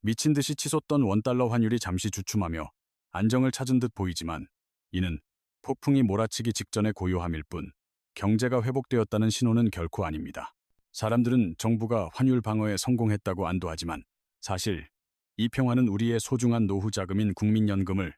미친 듯이 치솟던 원달러 환율이 잠시 주춤하며 안정을 찾은 듯 보이지만 이는 폭풍이 몰아치기 직전의 고요함일 뿐 경제가 회복되었다는 신호는 결코 아닙니다. 사람들은 정부가 환율 방어에 성공했다고 안도하지만 사실 이 평화는 우리의 소중한 노후 자금인 국민연금을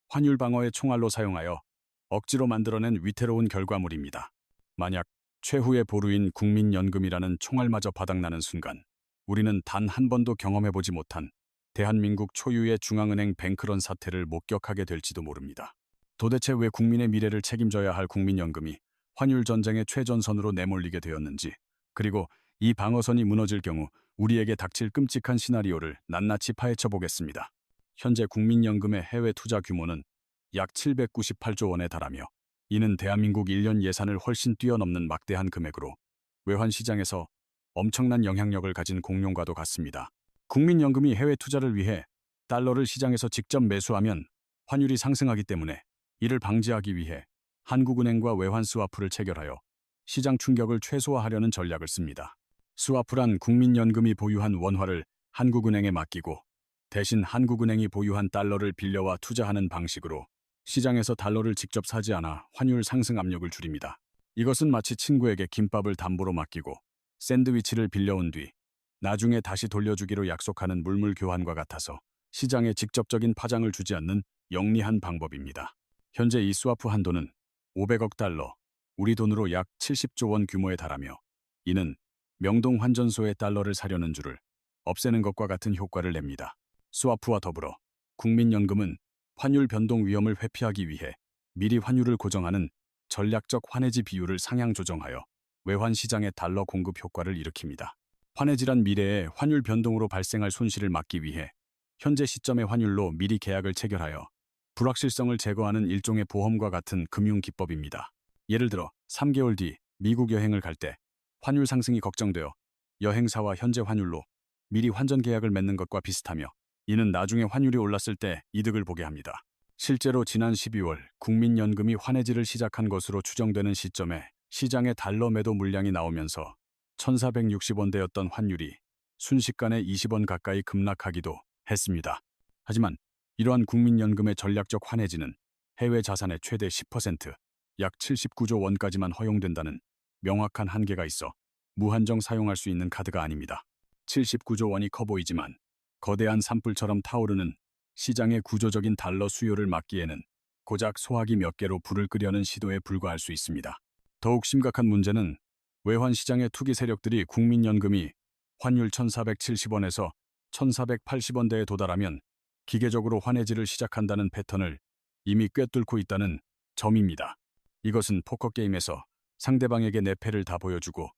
환율 방어의 총알로 사용하여 억지로 만들어낸 위태로운 결과물입니다. 만약 최후의 보루인 국민연금이라는 총알마저 바닥나는 순간 우리는 단 한 번도 경험해보지 못한 대한민국 초유의 중앙은행 뱅크런 사태를 목격하게 될지도 모릅니다. 도대체 왜 국민의 미래를 책임져야 할 국민연금이 환율 전쟁의 최전선으로 내몰리게 되었는지, 그리고 이 방어선이 무너질 경우 우리에게 닥칠 끔찍한 시나리오를 낱낱이 파헤쳐 보겠습니다. 현재 국민연금의 해외 투자 규모는 약 798조 원에 달하며 이는 대한민국 1년 예산을 훨씬 뛰어넘는 막대한 금액으로 외환 시장에서 엄청난 영향력을 가진 공룡과도 같습니다. 국민연금이 해외 투자를 위해 달러를 시장에서 직접 매수하면 환율이 상승하기 때문에 이를 방지하기 위해 한국은행과 외환 스와프를 체결하여 시장 충격을 최소화하려는 전략을 씁니다. 스와프란 국민연금이 보유한 원화를 한국은행에 맡기고 대신 한국은행이 보유한 달러를 빌려와 투자하는 방식으로 시장에서 달러를 직접 사지 않아 환율 상승 압력을 줄입니다. 이것은 마치 친구에게 김밥을 담보로 맡기고 샌드위치를 빌려온 뒤 나중에 다시 돌려주기로 약속하는 물물 교환과 같아서 시장에 직접적인 파장을 주지 않는 영리한 방법입니다. 현재 이 스와프 한도는 500억 달러, 우리 돈으로 약 70조 원 규모에 달하며 이는 명동 환전소의 달러를 사려는 줄을 없애는 것과 같은 효과를 냅니다. 스와프와 더불어 국민연금은 환율 변동 위험을 회피하기 위해 미리 환율을 고정하는 전략적 환해지 비율을 상향 조정하여 외환 시장의 달러 공급 효과를 일으킵니다. 환해지란 미래의 환율 변동으로 발생할 손실을 막기 위해 현재 시점의 환율로 미리 계약을 체결하여 불확실성을 제거하는 일종의 보험과 같은 금융 기법입니다. 예를 들어 3개월 뒤 미국 여행을 갈 때 환율 상승이 걱정되어 여행사와 현재 환율로 미리 환전 계약을 맺는 것과 비슷하며 이는 나중에 환율이 올랐을 때 이득을 보게 합니다. 실제로 지난 12월 국민연금이 환해지를 시작한 것으로 추정되는 시점에 시장에 달러 매도 물량이 나오면서 1460원대였던 환율이 순식간에 20원 가까이 급락하기도 했습니다. 하지만 이러한 국민연금의 전략적 환해지는 해외 자산의 최대 10%, 약 79조 원까지만 허용된다는 명확한 한계가 있어 무한정 사용할 수 있는 카드가 아닙니다. 79조 원이 커 보이지만 거대한 산불처럼 타오르는 시장의 구조적인 달러 수요를 막기에는 고작 소화기 몇 개로 불을 끄려는 시도에 불과할 수 있습니다. 더욱 심각한 문제는 외환 시장의 투기 세력들이 국민연금이 환율 1470원에서 1480원대에 도달하면 기계적으로 환해지를 시작한다는 패턴을 이미 꿰뚫고 있다는 점입니다. 이것은 포커게임에서 상대방에게 내 패를 다 보여주고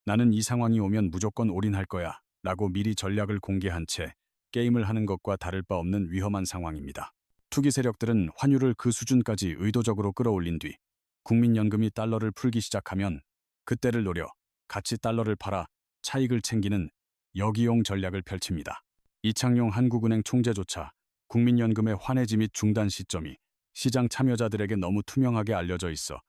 나는 이 상황이 오면 무조건 올인할 거야 라고 미리 전략을 공개한 채 게임을 하는 것과 다를 바 없는 위험한 상황입니다. 투기 세력들은 환율을 그 수준까지 의도적으로 끌어올린 뒤 국민연금이 달러를 풀기 시작하면 그때를 노려 같이 달러를 팔아 차익을 챙기는 역이용 전략을 펼칩니다. 이창용 한국은행 총재조차 국민연금의 환해지 및 중단 시점이 시장 참여자들에게 너무 투명하게 알려져 있어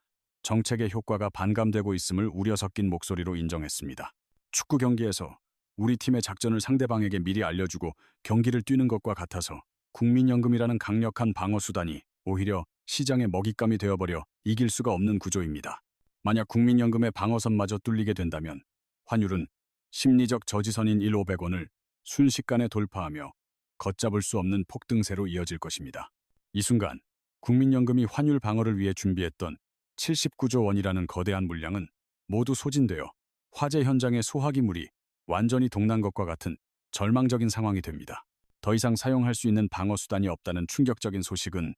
정책의 효과가 반감되고 있음을 우려 섞인 목소리로 인정했습니다. 축구 경기에서 우리 팀의 작전을 상대방에게 미리 알려주고 경기를 뛰는 것과 같아서 국민연금이라는 강력한 방어수단이 오히려 시장의 먹잇감이 되어버려 이길 수가 없는 구조입니다. 만약 국민연금의 방어선마저 뚫리게 된다면 환율은 심리적 저지선인 1,500원을 순식간에 돌파하며 걷잡을 수 없는 폭등세로 이어질 것입니다. 이 순간 국민연금이 환율 방어를 위해 준비했던 79조 원이라는 거대한 물량은 모두 소진되어 화재 현장의 소화기물이 완전히 동난 것과 같은 절망적인 상황이 됩니다. 더 이상 사용할 수 있는 방어 수단이 없다는 충격적인 소식은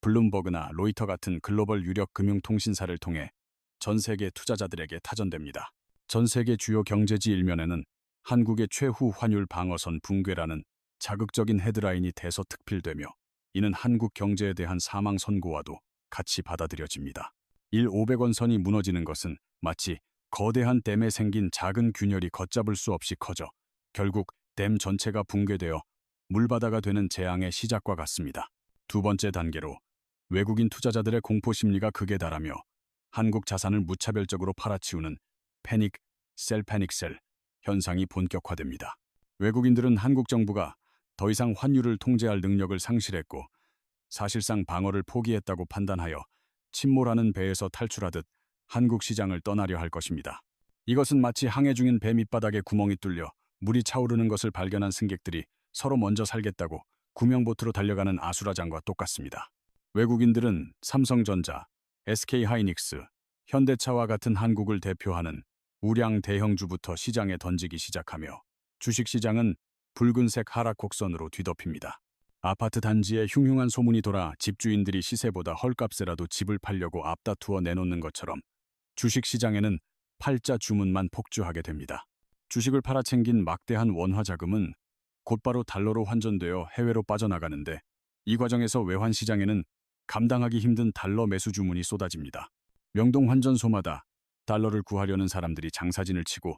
블룸버그나 로이터 같은 글로벌 유력 금융통신사를 통해 전 세계 투자자들에게 타전됩니다. 전 세계 주요 경제지 일면에는 한국의 최후 환율 방어선 붕괴라는 자극적인 헤드라인이 대서특필되며 이는 한국 경제에 대한 사망 선고와도 같이 받아들여집니다. 1,500원 선이 무너지는 것은 마치 거대한 댐에 생긴 작은 균열이 걷잡을 수 없이 커져 결국 댐 전체가 붕괴되어 물바다가 되는 재앙의 시작과 같습니다. 두 번째 단계로 외국인 투자자들의 공포 심리가 극에 달하며 한국 자산을 무차별적으로 팔아치우는 패닉셀 현상이 본격화됩니다. 외국인들은 한국 정부가 더 이상 환율을 통제할 능력을 상실했고 사실상 방어를 포기했다고 판단하여 침몰하는 배에서 탈출하듯 한국 시장을 떠나려 할 것입니다. 이것은 마치 항해 중인 배 밑바닥에 구멍이 뚫려 물이 차오르는 것을 발견한 승객들이 서로 먼저 살겠다고 구명보트로 달려가는 아수라장과 똑같습니다. 외국인들은 삼성전자, SK하이닉스, 현대차와 같은 한국을 대표하는 우량 대형주부터 시장에 던지기 시작하며 주식시장은 붉은색 하락 곡선으로 뒤덮입니다. 아파트 단지에 흉흉한 소문이 돌아 집주인들이 시세보다 헐값에라도 집을 팔려고 앞다투어 내놓는 것처럼 주식시장에는 팔자 주문만 폭주하게 됩니다. 주식을 팔아챙긴 막대한 원화 자금은 곧바로 달러로 환전되어 해외로 빠져나가는데 이 과정에서 외환시장에는 감당하기 힘든 달러 매수 주문이 쏟아집니다. 명동환전소마다 달러를 구하려는 사람들이 장사진을 치고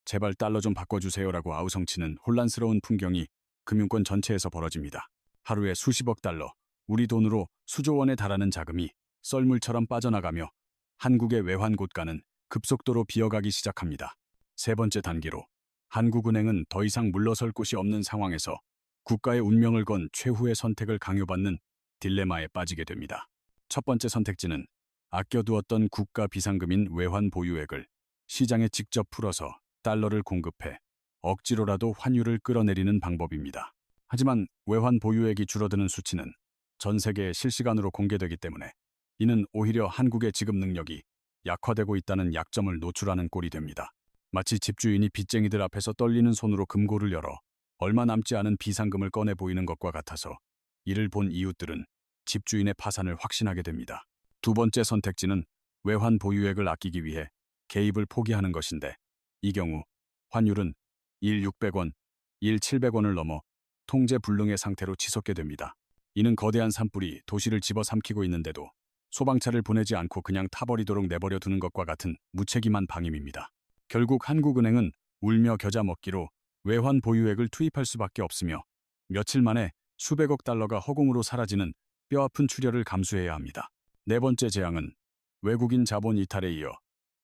제발 달러 좀 바꿔주세요라고 아우성치는 혼란스러운 풍경이 금융권 전체에서 벌어집니다. 하루에 수십억 달러, 우리 돈으로 수조 원에 달하는 자금이 썰물처럼 빠져나가며 한국의 외환 고가는 급속도로 비어가기 시작합니다. 세 번째 단계로 한국은행은 더 이상 물러설 곳이 없는 상황에서 국가의 운명을 건 최후의 선택을 강요받는 딜레마에 빠지게 됩니다. 첫 번째 선택지는 아껴두었던 국가 비상금인 외환 보유액을 시장에 직접 풀어서 달러를 공급해 억지로라도 환율을 끌어내리는 방법입니다. 하지만 외환 보유액이 줄어드는 수치는 전 세계에 실시간으로 공개되기 때문에 이는 오히려 한국의 지급 능력이 약화되고 있다는 약점을 노출하는 꼴이 됩니다. 마치 집주인이 빚쟁이들 앞에서 떨리는 손으로 금고를 열어 얼마 남지 않은 비상금을 꺼내 보이는 것과 같아서 이를 본 이웃들은 집주인의 파산을 확신하게 됩니다. 두 번째 선택지는 외환 보유액을 아끼기 위해 개입을 포기하는 것인데 이 경우 환율은 1,600원, 1,700원을 넘어 통제 불능의 상태로 치솟게 됩니다. 이는 거대한 산불이 도시를 집어삼키고 있는데도 소방차를 보내지 않고 그냥 타버리도록 내버려 두는 것과 같은 무책임한 방임입니다. 결국 한국은행은 울며 겨자 먹기로 외환 보유액을 투입할 수밖에 없으며 며칠 만에 수백억 달러가 허공으로 사라지는 뼈아픈 출혈을 감수해야 합니다. 네 번째 재앙은 외국인 자본 이탈에 이어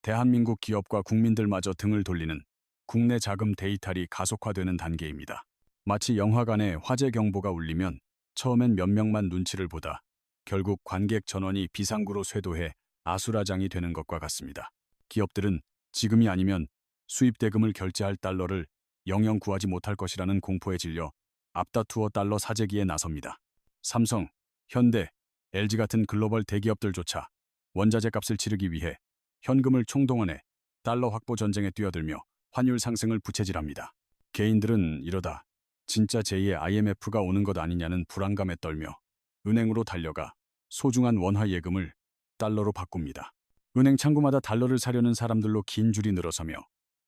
대한민국 기업과 국민들마저 등을 돌리는 국내 자금 대이탈이 가속화되는 단계입니다. 마치 영화관에 화재 경보가 울리면 처음엔 몇 명만 눈치를 보다 결국 관객 전원이 비상구로 쇄도해 아수라장이 되는 것과 같습니다. 기업들은 지금이 아니면 수입 대금을 결제할 달러를 영영 구하지 못할 것이라는 공포에 질려 앞다투어 달러 사재기에 나섭니다. 삼성, 현대, LG 같은 글로벌 대기업들조차 원자재 값을 치르기 위해 현금을 총동원해 달러 확보 전쟁에 뛰어들며 환율 상승을 부채질합니다. 개인들은 이러다 진짜 제2의 IMF가 오는 것 아니냐는 불안감에 떨며 은행으로 달려가 소중한 원화 예금을 달러로 바꿉니다. 은행 창구마다 달러를 사려는 사람들로 긴 줄이 늘어서며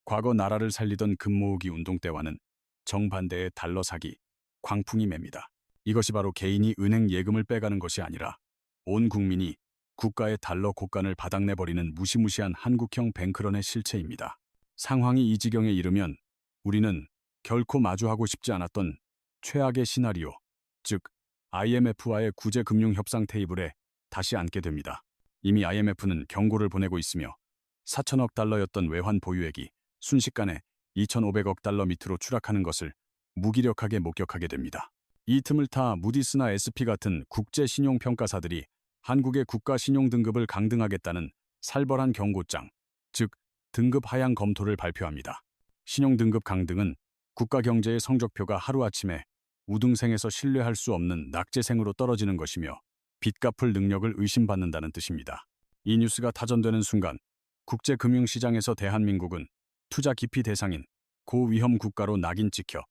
과거 나라를 살리던 금 모으기 운동 때와는 정반대의 달러 사기, 광풍이 맵니다. 이것이 바로 개인이 은행 예금을 빼가는 것이 아니라 온 국민이 국가의 달러 고간을 바닥내버리는 무시무시한 한국형 뱅크런의 실체입니다. 상황이 이 지경에 이르면 우리는 결코 마주하고 싶지 않았던 최악의 시나리오, 즉 IMF와의 구제금융협상 테이블에 다시 앉게 됩니다. 이미 IMF는 경고를 보내고 있으며 4천억 달러였던 외환 보유액이 순식간에 2,500억 달러 밑으로 추락하는 것을 무기력하게 목격하게 됩니다. 이 틈을 타 무디스나 S&P 같은 국제신용평가사들이 한국의 국가 신용등급을 강등하겠다는 살벌한 경고장, 즉 등급 하향 검토를 발표합니다. 신용등급 강등은 국가 경제의 성적표가 하루아침에 우등생에서 신뢰할 수 없는 낙제생으로 떨어지는 것이며 빚 갚을 능력을 의심받는다는 뜻입니다. 이 뉴스가 타전되는 순간 국제금융시장에서 대한민국은 투자 기피 대상인 고위험 국가로 낙인 찍혀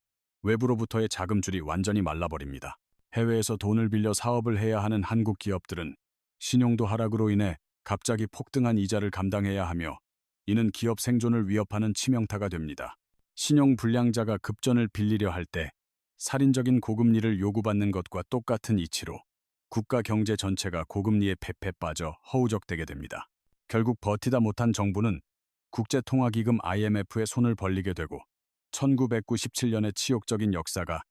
외부로부터의 자금줄이 완전히 말라버립니다. 해외에서 돈을 빌려 사업을 해야 하는 한국 기업들은 신용도 하락으로 인해 갑자기 폭등한 이자를 감당해야 하며 이는 기업 생존을 위협하는 치명타가 됩니다. 신용불량자가 급전을 빌리려 할 때 살인적인 고금리를 요구받는 것과 똑같은 이치로 국가 경제 전체가 고금리의 폐폐 빠져 허우적대게 됩니다. 결국 버티다 못한 정부는 국제통화기금 IMF의 손을 벌리게 되고 1997년의 치욕적인 역사가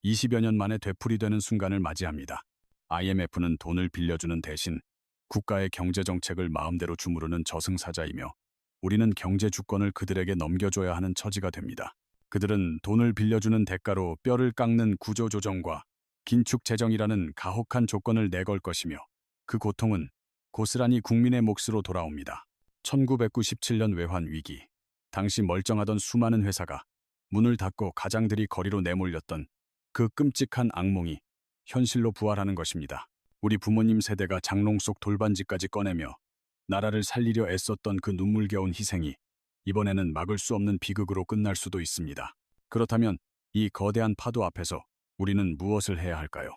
20여 년 만에 되풀이되는 순간을 맞이합니다. IMF는 돈을 빌려주는 대신 국가의 경제정책을 마음대로 주무르는 저승사자이며 우리는 경제 주권을 그들에게 넘겨줘야 하는 처지가 됩니다. 그들은 돈을 빌려주는 대가로 뼈를 깎는 구조조정과 긴축 재정이라는 가혹한 조건을 내걸 것이며 그 고통은 고스란히 국민의 몫으로 돌아옵니다. 1997년 외환 위기. 당시 멀쩡하던 수많은 회사가 문을 닫고 가장들이 거리로 내몰렸던 그 끔찍한 악몽이 현실로 부활하는 것입니다. 우리 부모님 세대가 장롱 속 돌반지까지 꺼내며 나라를 살리려 애썼던 그 눈물겨운 희생이 이번에는 막을 수 없는 비극으로 끝날 수도 있습니다. 그렇다면 이 거대한 파도 앞에서 우리는 무엇을 해야 할까요?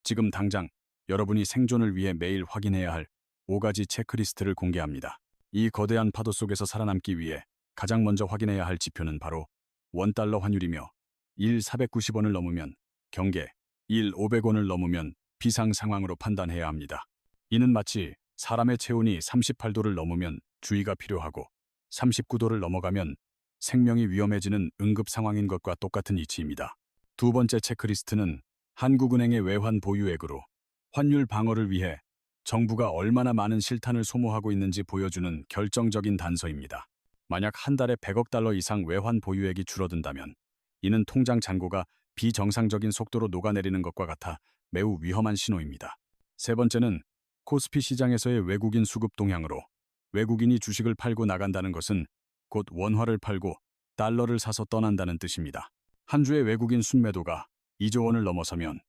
지금 당장 여러분이 생존을 위해 매일 확인해야 할 5가지 체크리스트를 공개합니다. 이 거대한 파도 속에서 살아남기 위해 가장 먼저 확인해야 할 지표는 바로 원달러 환율이며 1 490원을 넘으면 경계, 1 500원을 넘으면 비상 상황으로 판단해야 합니다. 이는 마치 사람의 체온이 38도를 넘으면 주의가 필요하고 39도를 넘어가면 생명이 위험해지는 응급 상황인 것과 똑같은 이치입니다. 두 번째 체크리스트는 한국은행의 외환 보유액으로 환율 방어를 위해 정부가 얼마나 많은 실탄을 소모하고 있는지 보여주는 결정적인 단서입니다. 만약 한 달에 100억 달러 이상 외환 보유액이 줄어든다면 이는 통장 잔고가 비정상적인 속도로 녹아내리는 것과 같아 매우 위험한 신호입니다. 세 번째는 코스피 시장에서의 외국인 수급 동향으로 외국인이 주식을 팔고 나간다는 것은 곧 원화를 팔고 달러를 사서 떠난다는 뜻입니다. 한 주의 외국인 순매도가 2조 원을 넘어서면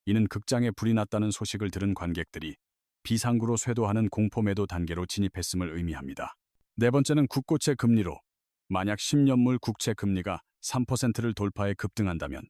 이는 극장에 불이 났다는 소식을 들은 관객들이 비상구로 쇄도하는 공포매도 단계로 진입했음을 의미합니다. 네 번째는 국고채 금리로 만약 10년물 국채 금리가 3%를 돌파해 급등한다면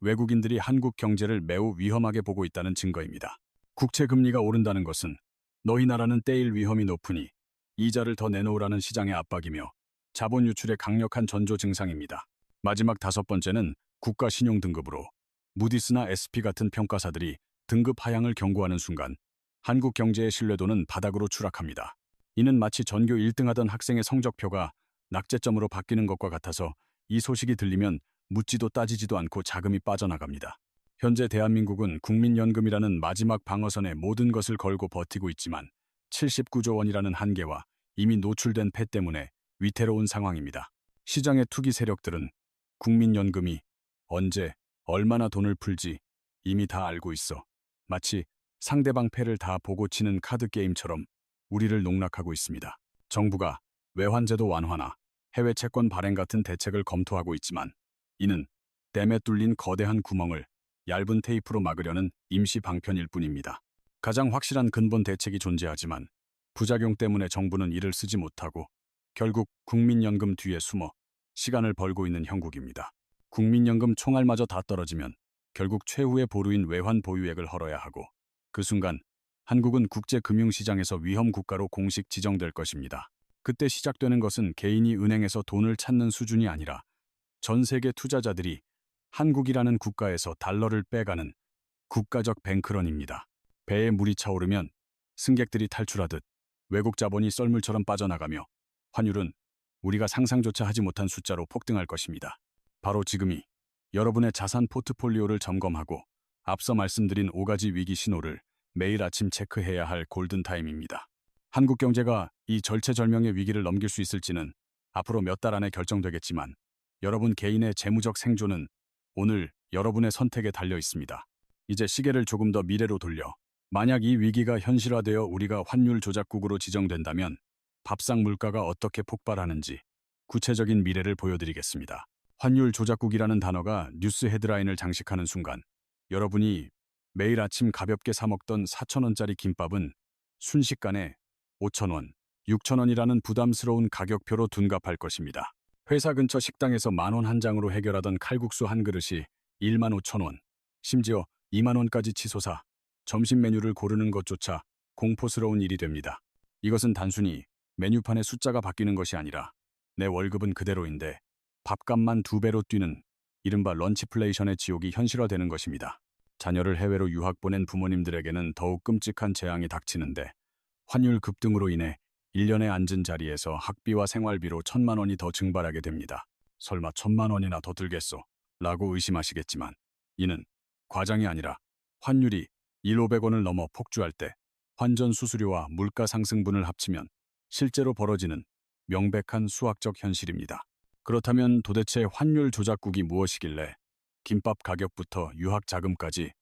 외국인들이 한국 경제를 매우 위험하게 보고 있다는 증거입니다. 국채 금리가 오른다는 것은 너희 나라는 떼일 위험이 높으니 이자를 더 내놓으라는 시장의 압박이며 자본 유출의 강력한 전조 증상입니다. 마지막 다섯 번째는 국가 신용 등급으로 무디스나 S&P 같은 평가사들이 등급 하향을 경고하는 순간 한국 경제의 신뢰도는 바닥으로 추락합니다. 이는 마치 전교 1등하던 학생의 성적표가 낙제점으로 바뀌는 것과 같아서 이 소식이 들리면 묻지도 따지지도 않고 자금이 빠져나갑니다. 현재 대한민국은 국민연금이라는 마지막 방어선에 모든 것을 걸고 버티고 있지만 79조 원이라는 한계와 이미 노출된 폐 때문에 위태로운 상황입니다. 시장의 투기 세력들은 국민연금이 언제 얼마나 돈을 풀지 이미 다 알고 있어 마치 상대방 패를 다 보고 치는 카드게임처럼 우리를 농락하고 있습니다. 정부가 외환제도 완화나 해외 채권 발행 같은 대책을 검토하고 있지만 이는 댐에 뚫린 거대한 구멍을 얇은 테이프로 막으려는 임시 방편일 뿐입니다. 가장 확실한 근본 대책이 존재하지만 부작용 때문에 정부는 이를 쓰지 못하고 결국 국민연금 뒤에 숨어 시간을 벌고 있는 형국입니다. 국민연금 총알마저 다 떨어지면 결국 최후의 보루인 외환 보유액을 헐어야 하고 그 순간 한국은 국제금융시장에서 위험 국가로 공식 지정될 것입니다. 그때 시작되는 것은 개인이 은행에서 돈을 찾는 수준이 아니라 전 세계 투자자들이 한국이라는 국가에서 달러를 빼가는 국가적 뱅크런입니다. 배에 물이 차오르면 승객들이 탈출하듯 외국 자본이 썰물처럼 빠져나가며 환율은 우리가 상상조차 하지 못한 숫자로 폭등할 것입니다. 바로 지금이 여러분의 자산 포트폴리오를 점검하고 앞서 말씀드린 5가지 위기 신호를 매일 아침 체크해야 할 골든타임입니다. 한국 경제가 이 절체절명의 위기를 넘길 수 있을지는 앞으로 몇 달 안에 결정되겠지만 여러분 개인의 재무적 생존은 오늘 여러분의 선택에 달려 있습니다. 이제 시계를 조금 더 미래로 돌려 만약 이 위기가 현실화되어 우리가 환율 조작국으로 지정된다면 밥상 물가가 어떻게 폭발하는지 구체적인 미래를 보여드리겠습니다. 환율 조작국이라는 단어가 뉴스 헤드라인을 장식하는 순간 여러분이 매일 아침 가볍게 사 먹던 4,000원짜리 김밥은 순식간에 5,000원, 6,000원이라는 부담스러운 가격표로 둔갑할 것입니다. 회사 근처 식당에서 10,000원 한 장으로 해결하던 칼국수 한 그릇이 15,000원, 심지어 20,000원까지 치솟아 점심 메뉴를 고르는 것조차 공포스러운 일이 됩니다. 이것은 단순히 메뉴판의 숫자가 바뀌는 것이 아니라 내 월급은 그대로인데 밥값만 2배로 뛰는 이른바 런치플레이션의 지옥이 현실화되는 것입니다. 자녀를 해외로 유학 보낸 부모님들에게는 더욱 끔찍한 재앙이 닥치는데 환율 급등으로 인해 1년에 앉은 자리에서 학비와 생활비로 1,000만 원이 더 증발하게 됩니다. 설마 1,000만 원이나 더 들겠소? 라고 의심하시겠지만 이는 과장이 아니라 환율이 1,500원을 넘어 폭주할 때 환전 수수료와 물가 상승분을 합치면 실제로 벌어지는 명백한 수학적 현실입니다. 그렇다면 도대체 환율 조작국이 무엇이길래 김밥 가격부터 유학 자금까지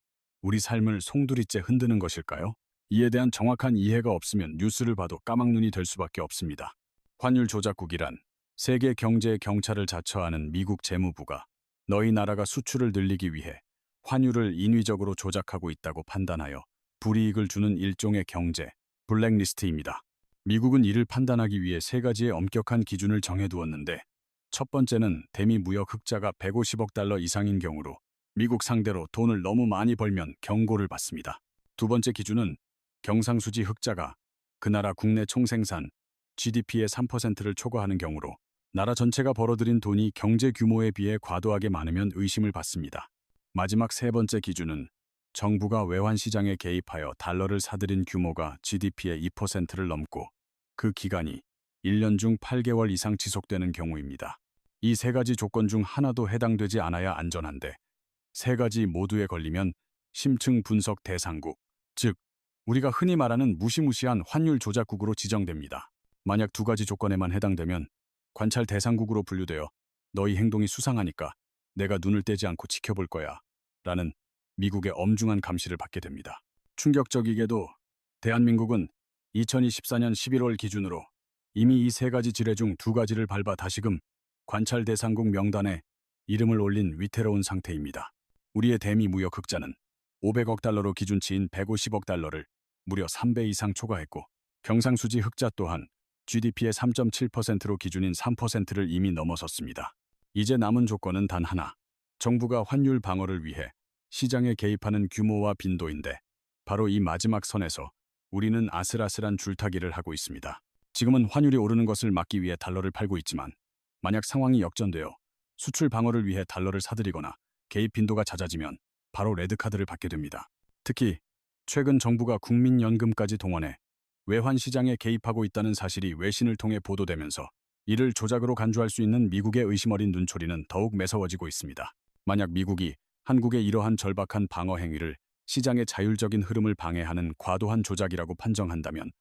우리 삶을 송두리째 흔드는 것일까요? 이에 대한 정확한 이해가 없으면 뉴스를 봐도 까막눈이 될 수밖에 없습니다. 환율 조작국이란 세계 경제의 경찰을 자처하는 미국 재무부가 너희 나라가 수출을 늘리기 위해 환율을 인위적으로 조작하고 있다고 판단하여 불이익을 주는 일종의 경제 블랙리스트입니다. 미국은 이를 판단하기 위해 세 가지의 엄격한 기준을 정해두었는데, 첫 번째는 대미 무역 흑자가 150억 달러 이상인 경우로 미국 상대로 돈을 너무 많이 벌면 경고를 받습니다. 두 번째 기준은 경상수지 흑자가 그 나라 국내 총생산 GDP의 3%를 초과하는 경우로 나라 전체가 벌어들인 돈이 경제 규모에 비해 과도하게 많으면 의심을 받습니다. 마지막 세 번째 기준은 정부가 외환 시장에 개입하여 달러를 사들인 규모가 GDP의 2%를 넘고 그 기간이 1년 중 8개월 이상 지속되는 경우입니다. 이 세 가지 조건 중 하나도 해당되지 않아야 안전한데, 세 가지 모두에 걸리면 심층 분석 대상국, 즉 우리가 흔히 말하는 무시무시한 환율 조작국으로 지정됩니다. 만약 두 가지 조건에만 해당되면 관찰 대상국으로 분류되어 너희 행동이 수상하니까 내가 눈을 떼지 않고 지켜볼 거야 라는 미국의 엄중한 감시를 받게 됩니다. 충격적이게도 대한민국은 2024년 11월 기준으로 이미 이 세 가지 지뢰 중 두 가지를 밟아 다시금 관찰 대상국 명단에 이름을 올린 위태로운 상태입니다. 우리의 대미 무역 흑자는 500억 달러로 기준치인 150억 달러를 무려 3배 이상 초과했고, 경상수지 흑자 또한 GDP의 3.7%로 기준인 3%를 이미 넘어섰습니다. 이제 남은 조건은 단 하나, 정부가 환율 방어를 위해 시장에 개입하는 규모와 빈도인데, 바로 이 마지막 선에서 우리는 아슬아슬한 줄타기를 하고 있습니다. 지금은 환율이 오르는 것을 막기 위해 달러를 팔고 있지만, 만약 상황이 역전되어 수출 방어를 위해 달러를 사들이거나 개입 빈도가 잦아지면 바로 레드카드를 받게 됩니다. 특히 최근 정부가 국민연금까지 동원해 외환 시장에 개입하고 있다는 사실이 외신을 통해 보도되면서 이를 조작으로 간주할 수 있는 미국의 의심어린 눈초리는 더욱 매서워지고 있습니다. 만약 미국이 한국의 이러한 절박한 방어 행위를 시장의 자율적인 흐름을 방해하는 과도한 조작이라고 판정한다면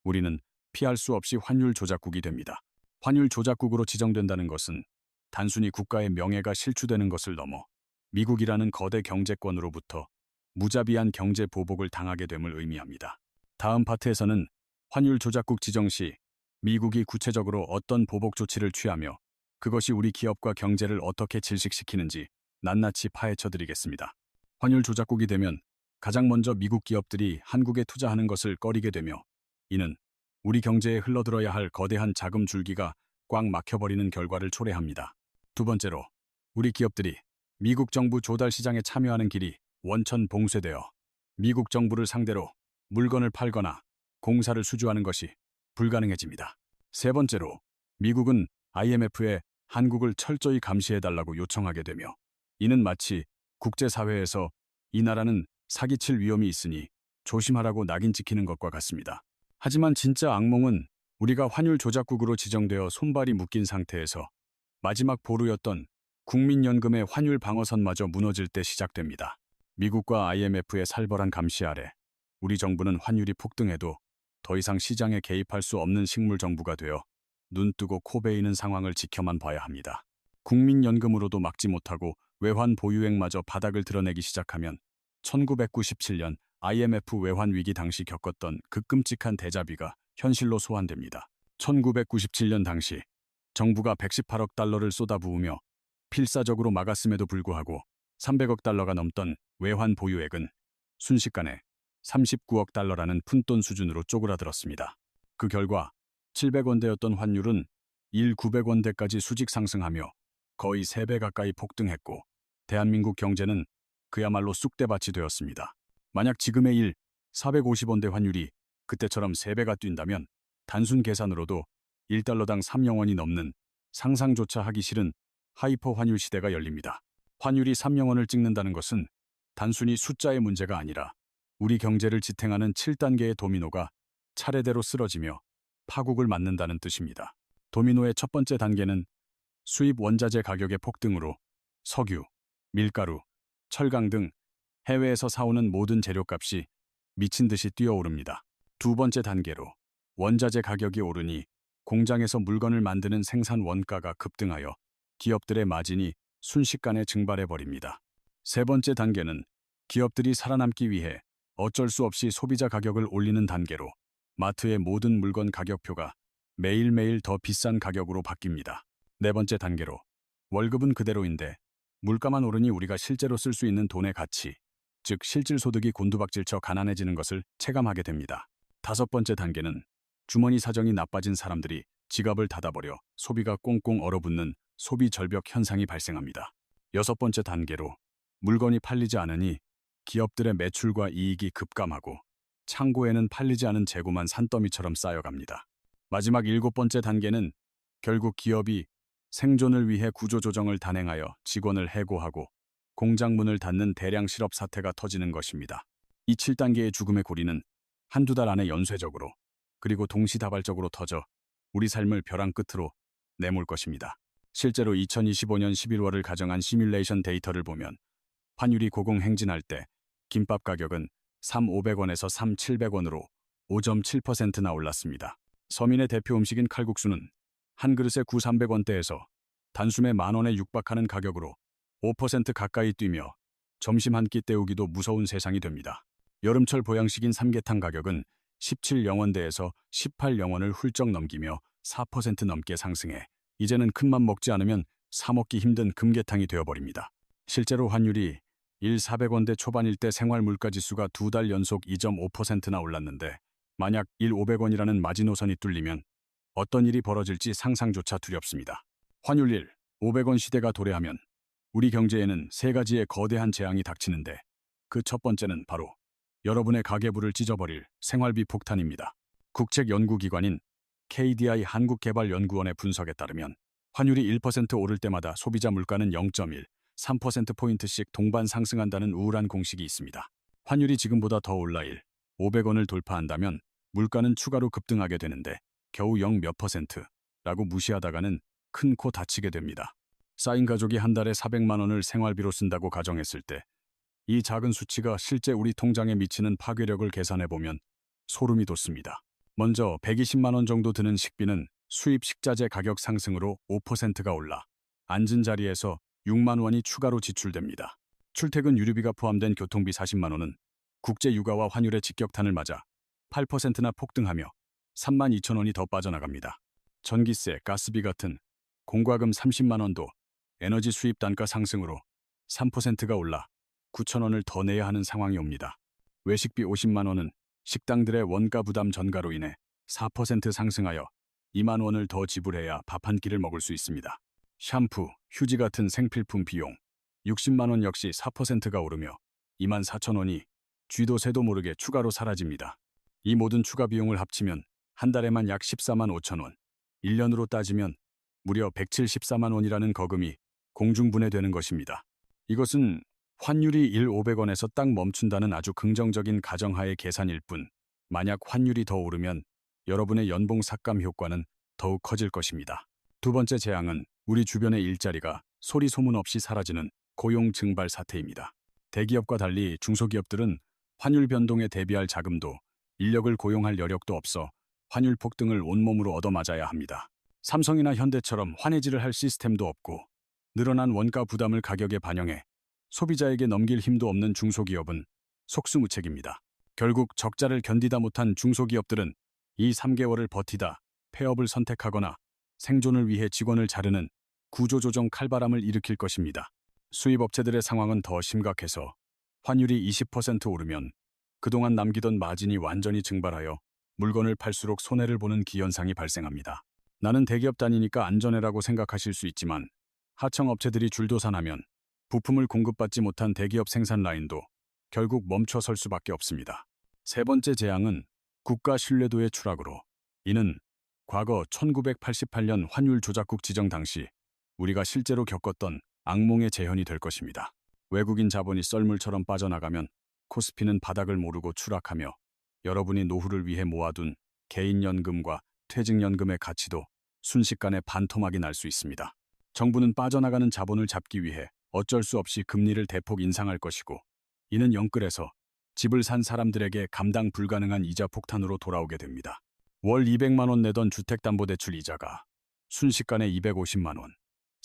우리는 피할 수 없이 환율 조작국이 됩니다. 환율 조작국으로 지정된다는 것은 단순히 국가의 명예가 실추되는 것을 넘어 미국이라는 거대 경제권으로부터 무자비한 경제 보복을 당하게 됨을 의미합니다. 다음 파트에서는 환율 조작국 지정 시 미국이 구체적으로 어떤 보복 조치를 취하며 그것이 우리 기업과 경제를 어떻게 질식시키는지 낱낱이 파헤쳐 드리겠습니다. 환율 조작국이 되면 가장 먼저 미국 기업들이 한국에 투자하는 것을 꺼리게 되며, 이는 우리 경제에 흘러들어야 할 거대한 자금 줄기가 꽉 막혀버리는 결과를 초래합니다. 두 번째로, 우리 기업들이 미국 정부 조달 시장에 참여하는 길이 원천 봉쇄되어 미국 정부를 상대로 물건을 팔거나 공사를 수주하는 것이 불가능해집니다. 세 번째로, 미국은 IMF에 한국을 철저히 감시해달라고 요청하게 되며, 이는 마치 국제사회에서 이 나라는 사기칠 위험이 있으니 조심하라고 낙인 찍히는 것과 같습니다. 하지만 진짜 악몽은 우리가 환율 조작국으로 지정되어 손발이 묶인 상태에서 마지막 보루였던 국민연금의 환율 방어선마저 무너질 때 시작됩니다. 미국과 IMF의 살벌한 감시 아래 우리 정부는 환율이 폭등해도 더 이상 시장에 개입할 수 없는 식물 정부가 되어 눈 뜨고 코 베이는 상황을 지켜만 봐야 합니다. 국민연금으로도 막지 못하고 외환 보유액마저 바닥을 드러내기 시작하면 1997년 IMF 외환 위기 당시 겪었던 그 끔찍한 대자비가 현실로 소환됩니다. 1997년 당시 정부가 118억 달러를 쏟아부으며 필사적으로 막았음에도 불구하고 300억 달러가 넘던 외환 보유액은 순식간에 39억 달러라는 푼돈 수준으로 쪼그라들었습니다. 그 결과 700원대였던 환율은 1,900원대까지 수직 상승하며 거의 3배 가까이 폭등했고, 대한민국 경제는 그야말로 쑥대밭이 되었습니다. 만약 지금의 450원대 환율이 그때처럼 3배가 뛴다면 단순 계산으로도 1달러당 3영원이 넘는 상상조차 하기 싫은 하이퍼 환율 시대가 열립니다. 환율이 3영원을 찍는다는 것은 단순히 숫자의 문제가 아니라 우리 경제를 지탱하는 7단계의 도미노가 차례대로 쓰러지며 파국을 맞는다는 뜻입니다. 도미노의 첫 번째 단계는 수입 원자재 가격의 폭등으로 석유, 밀가루, 철강 등 해외에서 사오는 모든 재료값이 미친 듯이 뛰어오릅니다. 두 번째 단계로 원자재 가격이 오르니 공장에서 물건을 만드는 생산 원가가 급등하여 기업들의 마진이 순식간에 증발해버립니다. 세 번째 단계는 기업들이 살아남기 위해 어쩔 수 없이 소비자 가격을 올리는 단계로 마트의 모든 물건 가격표가 매일매일 더 비싼 가격으로 바뀝니다. 네 번째 단계로 월급은 그대로인데 물가만 오르니 우리가 실제로 쓸 수 있는 돈의 가치, 즉 실질소득이 곤두박질쳐 가난해지는 것을 체감하게 됩니다. 다섯 번째 단계는 주머니 사정이 나빠진 사람들이 지갑을 닫아버려 소비가 꽁꽁 얼어붙는 소비 절벽 현상이 발생합니다. 여섯 번째 단계로 물건이 팔리지 않으니 기업들의 매출과 이익이 급감하고 창고에는 팔리지 않은 재고만 산더미처럼 쌓여갑니다. 마지막 일곱 번째 단계는 결국 기업이 생존을 위해 구조조정을 단행하여 직원을 해고하고 공장 문을 닫는 대량 실업 사태가 터지는 것입니다. 이 7단계의 죽음의 고리는 한두 달 안에 연쇄적으로 그리고 동시다발적으로 터져 우리 삶을 벼랑 끝으로 내몰 것입니다. 실제로 2025년 11월을 가정한 시뮬레이션 데이터를 보면 환율이 고공행진할 때 김밥 가격은 3,500원에서 3,700원으로 5.7%나 올랐습니다. 서민의 대표 음식인 칼국수는 한 그릇에 9,300원대에서 단숨에 10,000원에 육박하는 가격으로 5% 가까이 뛰며 점심 한 끼 때우기도 무서운 세상이 됩니다. 여름철 보양식인 삼계탕 가격은 17영원대에서 18영원을 훌쩍 넘기며 4% 넘게 상승해 이제는 큰맘 먹지 않으면 사 먹기 힘든 금계탕이 되어버립니다. 실제로 환율이 1,400원대 초반일 때 생활물가지수가 두 달 연속 2.5%나 올랐는데 만약 1,500원이라는 마지노선이 뚫리면 어떤 일이 벌어질지 상상조차 두렵습니다. 환율 1,500원 시대가 도래하면 우리 경제에는 세 가지의 거대한 재앙이 닥치는데 그 첫 번째는 바로 여러분의 가계부를 찢어버릴 생활비 폭탄입니다. 국책연구기관인 KDI 한국개발연구원의 분석에 따르면 환율이 1% 오를 때마다 소비자 물가는 0.1, 3%포인트씩 동반 상승한다는 우울한 공식이 있습니다. 환율이 지금보다 더 올라 500원을 돌파한다면 물가는 추가로 급등하게 되는데 겨우 0 몇 %라고 무시하다가는 큰 코 다치게 됩니다. 쌓인 가족이 한 달에 400만 원을 생활비로 쓴다고 가정했을 때 이 작은 수치가 실제 우리 통장에 미치는 파괴력을 계산해보면 소름이 돋습니다. 먼저 120만 원 정도 드는 식비는 수입 식자재 가격 상승으로 5%가 올라 앉은 자리에서 6만 원이 추가로 지출됩니다. 출퇴근 유류비가 포함된 교통비 40만 원은 국제 유가와 환율의 직격탄을 맞아 8%나 폭등하며 3만 2천 원이 더 빠져나갑니다. 전기세, 가스비 같은 공과금 30만 원도 에너지 수입 단가 상승으로 3%가 올라 9천 원을 더 내야 하는 상황이 옵니다. 외식비 50만 원은 식당들의 원가 부담 전가로 인해 4% 상승하여 2만 원을 더 지불해야 밥 한 끼를 먹을 수 있습니다. 샴푸, 휴지 같은 생필품 비용 60만 원 역시 4%가 오르며 2만 4천 원이 쥐도 새도 모르게 추가로 사라집니다. 이 모든 추가 비용을 합치면 한 달에만 약 14만 5천 원, 1년으로 따지면 무려 174만 원이라는 거금이 공중분해되는 것입니다. 이것은 환율이 1,500원에서 딱 멈춘다는 아주 긍정적인 가정하의 계산일 뿐 만약 환율이 더 오르면 여러분의 연봉 삭감 효과는 더욱 커질 것입니다. 두 번째 재앙은 우리 주변의 일자리가 소리 소문 없이 사라지는 고용 증발 사태입니다. 대기업과 달리 중소기업들은 환율 변동에 대비할 자금도 인력을 고용할 여력도 없어 환율 폭등을 온몸으로 얻어맞아야 합니다. 삼성이나 현대처럼 환해지를 할 시스템도 없고 늘어난 원가 부담을 가격에 반영해 소비자에게 넘길 힘도 없는 중소기업은 속수무책입니다. 결국 적자를 견디다 못한 중소기업들은 이 3개월을 버티다 폐업을 선택하거나 생존을 위해 직원을 자르는 구조조정 칼바람을 일으킬 것입니다. 수입업체들의 상황은 더 심각해서 환율이 20% 오르면 그동안 남기던 마진이 완전히 증발하여 물건을 팔수록 손해를 보는 기현상이 발생합니다. 나는 대기업 다니니까 안전해라고 생각하실 수 있지만 하청업체들이 줄도산하면 부품을 공급받지 못한 대기업 생산 라인도 결국 멈춰 설 수밖에 없습니다. 세 번째 재앙은 국가 신뢰도의 추락으로 이는 과거 1988년 환율 조작국 지정 당시 우리가 실제로 겪었던 악몽의 재현이 될 것입니다. 외국인 자본이 썰물처럼 빠져나가면 코스피는 바닥을 모르고 추락하며 여러분이 노후를 위해 모아둔 개인연금과 퇴직연금의 가치도 순식간에 반토막이 날 수 있습니다. 정부는 빠져나가는 자본을 잡기 위해 어쩔 수 없이 금리를 대폭 인상할 것이고 이는 영끌에서 집을 산 사람들에게 감당 불가능한 이자 폭탄으로 돌아오게 됩니다. 월 200만 원 내던 주택담보대출 이자가 순식간에 250만 원,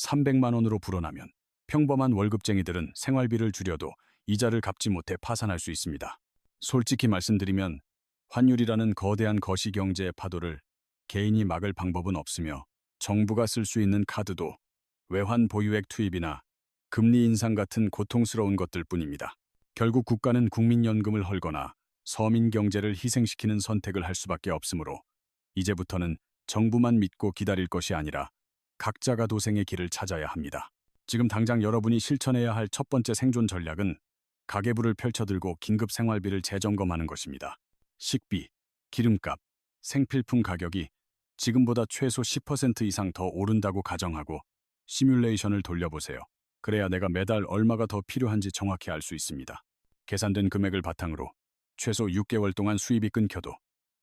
300만 원으로 불어나면 평범한 월급쟁이들은 생활비를 줄여도 이자를 갚지 못해 파산할 수 있습니다. 솔직히 말씀드리면 환율이라는 거대한 거시경제의 파도를 개인이 막을 방법은 없으며 정부가 쓸 수 있는 카드도 외환 보유액 투입이나 금리 인상 같은 고통스러운 것들 뿐입니다. 결국 국가는 국민연금을 헐거나 서민 경제를 희생시키는 선택을 할 수밖에 없으므로 이제부터는 정부만 믿고 기다릴 것이 아니라 각자가 도생의 길을 찾아야 합니다. 지금 당장 여러분이 실천해야 할 첫 번째 생존 전략은 가계부를 펼쳐들고 긴급 생활비를 재점검하는 것입니다. 식비, 기름값, 생필품 가격이 지금보다 최소 10% 이상 더 오른다고 가정하고 시뮬레이션을 돌려보세요. 그래야 내가 매달 얼마가 더 필요한지 정확히 알 수 있습니다. 계산된 금액을 바탕으로 최소 6개월 동안 수입이 끊겨도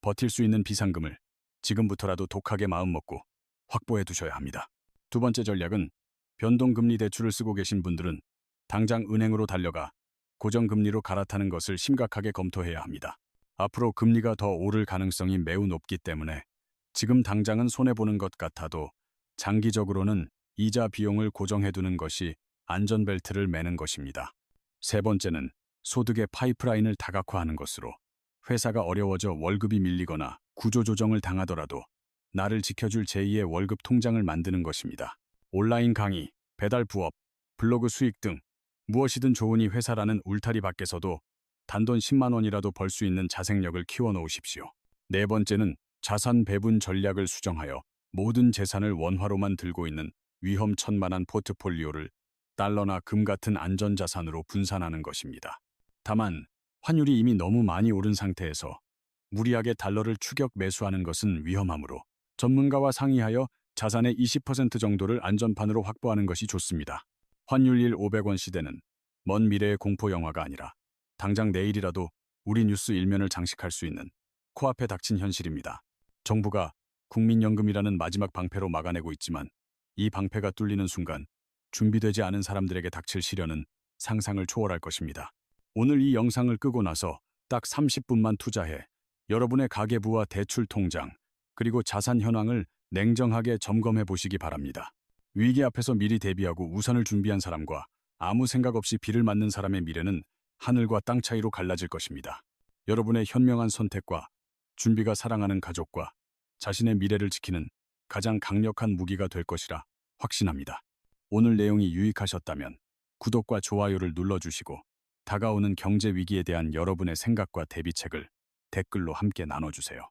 버틸 수 있는 비상금을 지금부터라도 독하게 마음먹고 확보해 두셔야 합니다. 두 번째 전략은 변동금리 대출을 쓰고 계신 분들은 당장 은행으로 달려가 고정금리로 갈아타는 것을 심각하게 검토해야 합니다. 앞으로 금리가 더 오를 가능성이 매우 높기 때문에 지금 당장은 손해보는 것 같아도 장기적으로는 이자 비용을 고정해두는 것이 안전벨트를 매는 것입니다. 세 번째는 소득의 파이프라인을 다각화하는 것으로 회사가 어려워져 월급이 밀리거나 구조조정을 당하더라도 나를 지켜줄 제2의 월급 통장을 만드는 것입니다. 온라인 강의, 배달 부업, 블로그 수익 등 무엇이든 좋으니 회사라는 울타리 밖에서도 단돈 10만 원이라도 벌 수 있는 자생력을 키워놓으십시오. 네 번째는 자산 배분 전략을 수정하여 모든 재산을 원화로만 들고 있는 위험천만한 포트폴리오를 달러나 금 같은 안전자산으로 분산하는 것입니다. 다만 환율이 이미 너무 많이 오른 상태에서 무리하게 달러를 추격 매수하는 것은 위험하므로 전문가와 상의하여 자산의 20% 정도를 안전판으로 확보하는 것이 좋습니다. 환율 500원 시대는 먼 미래의 공포 영화가 아니라 당장 내일이라도 우리 뉴스 일면을 장식할 수 있는 코앞에 닥친 현실입니다. 정부가 국민연금이라는 마지막 방패로 막아내고 있지만 이 방패가 뚫리는 순간 준비되지 않은 사람들에게 닥칠 시련은 상상을 초월할 것입니다. 오늘 이 영상을 끄고 나서 딱 30분만 투자해 여러분의 가계부와 대출 통장 그리고 자산 현황을 냉정하게 점검해 보시기 바랍니다. 위기 앞에서 미리 대비하고 우산을 준비한 사람과 아무 생각 없이 비를 맞는 사람의 미래는 하늘과 땅 차이로 갈라질 것입니다. 여러분의 현명한 선택과 준비가 사랑하는 가족과 자신의 미래를 지키는 가장 강력한 무기가 될 것이라 확신합니다. 오늘 내용이 유익하셨다면 구독과 좋아요를 눌러주시고 다가오는 경제 위기에 대한 여러분의 생각과 대비책을 댓글로 함께 나눠주세요.